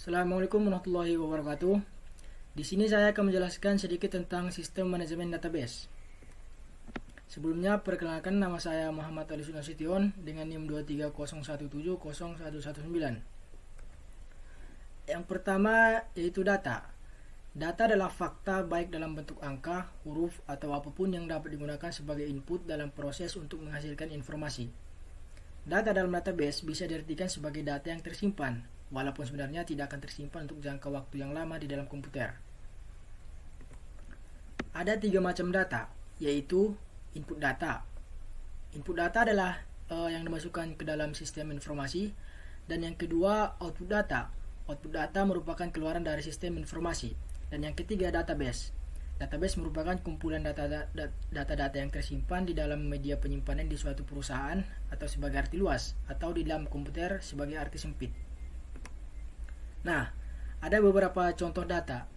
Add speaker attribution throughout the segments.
Speaker 1: Assalamualaikum warahmatullahi wabarakatuh. Di sini saya akan menjelaskan sedikit tentang sistem manajemen database. Sebelumnya, perkenalkan, nama saya Muhammad Ali Sunasution dengan NIM 230170119. Yang pertama yaitu data. Data adalah fakta baik dalam bentuk angka, huruf, atau apapun yang dapat digunakan sebagai input dalam proses untuk menghasilkan informasi. Data dalam database bisa diartikan sebagai data yang tersimpan, walaupun sebenarnya tidak akan tersimpan untuk jangka waktu yang lama di dalam komputer. Ada 3 macam data, yaitu input data. Input data adalah yang dimasukkan ke dalam sistem informasi, dan yang kedua output data. Output data merupakan keluaran dari sistem informasi. Dan yang ketiga database. Database merupakan kumpulan data-data yang tersimpan di dalam media penyimpanan di suatu perusahaan atau sebagai arti luas, atau di dalam komputer sebagai arti sempit. Nah, ada beberapa contoh data,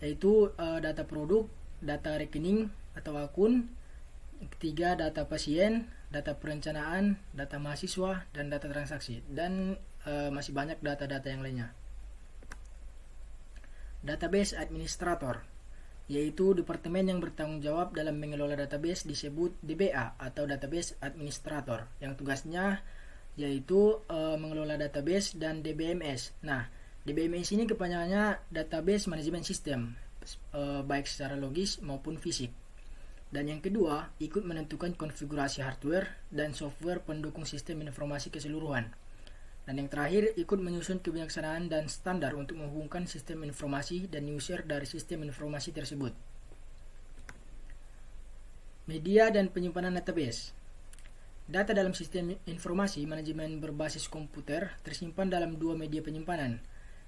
Speaker 1: yaitu data produk, data rekening atau akun, yang ketiga data pasien, data perencanaan, data mahasiswa, dan data transaksi, dan masih banyak data-data yang lainnya. Database Administrator, yaitu departemen yang bertanggung jawab dalam mengelola database, disebut DBA atau Database Administrator, yang tugasnya yaitu mengelola database dan DBMS. Nah, DBMS ini kepanjangannya Database Management System, baik secara logis maupun fisik. Dan yang kedua, ikut menentukan konfigurasi hardware dan software pendukung sistem informasi keseluruhan. Dan yang terakhir, ikut menyusun kebijaksanaan dan standar untuk menghubungkan sistem informasi dan user dari sistem informasi tersebut. Media dan penyimpanan database. Data dalam sistem informasi manajemen berbasis komputer tersimpan dalam 2 media penyimpanan,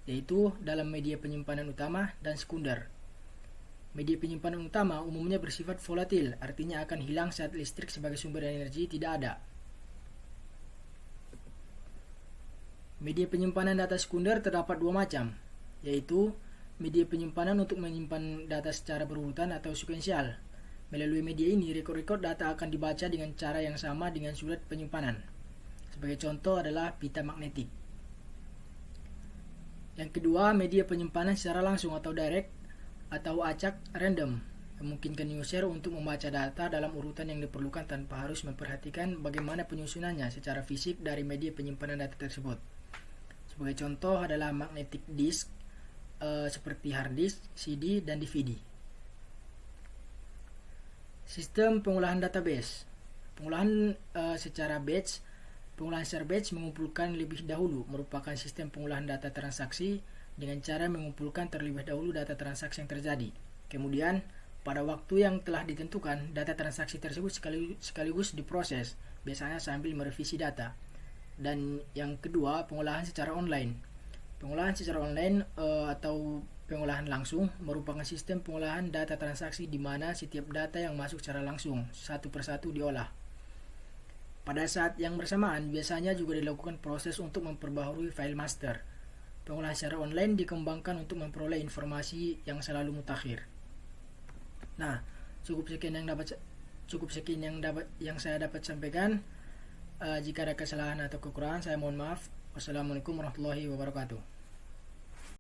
Speaker 1: yaitu dalam media penyimpanan utama dan sekunder. Media penyimpanan utama umumnya bersifat volatil, artinya akan hilang saat listrik sebagai sumber energi tidak ada. Media penyimpanan data sekunder terdapat 2 macam, yaitu media penyimpanan untuk menyimpan data secara berurutan atau sekuensial. Melalui media ini, rekod-rekod data akan dibaca dengan cara yang sama dengan surat penyimpanan. Sebagai contoh adalah pita magnetik. Yang kedua, media penyimpanan secara langsung atau direct atau acak random, memungkinkan user untuk membaca data dalam urutan yang diperlukan tanpa harus memperhatikan bagaimana penyusunannya secara fisik dari media penyimpanan data tersebut. Sebagai contoh adalah magnetic disk seperti hard disk, CD, dan DVD. Sistem pengolahan database. Pengolahan secara batch. Pengolahan secara batch mengumpulkan lebih dahulu, merupakan sistem pengolahan data transaksi dengan cara mengumpulkan terlebih dahulu data transaksi yang terjadi. Kemudian, pada waktu yang telah ditentukan, data transaksi tersebut sekaligus diproses, biasanya sambil merevisi data. Dan yang kedua, pengolahan secara online. Pengolahan secara online atau pengolahan langsung merupakan sistem pengolahan data transaksi di mana setiap data yang masuk secara langsung satu persatu diolah. Pada saat yang bersamaan, biasanya juga dilakukan proses untuk memperbaharui file master. Pengolahan secara online dikembangkan untuk memperoleh informasi yang selalu mutakhir. Nah, cukup sekian yang saya dapat sampaikan. Jika ada kesalahan atau kekurangan, saya mohon maaf. Wassalamualaikum warahmatullahi wabarakatuh.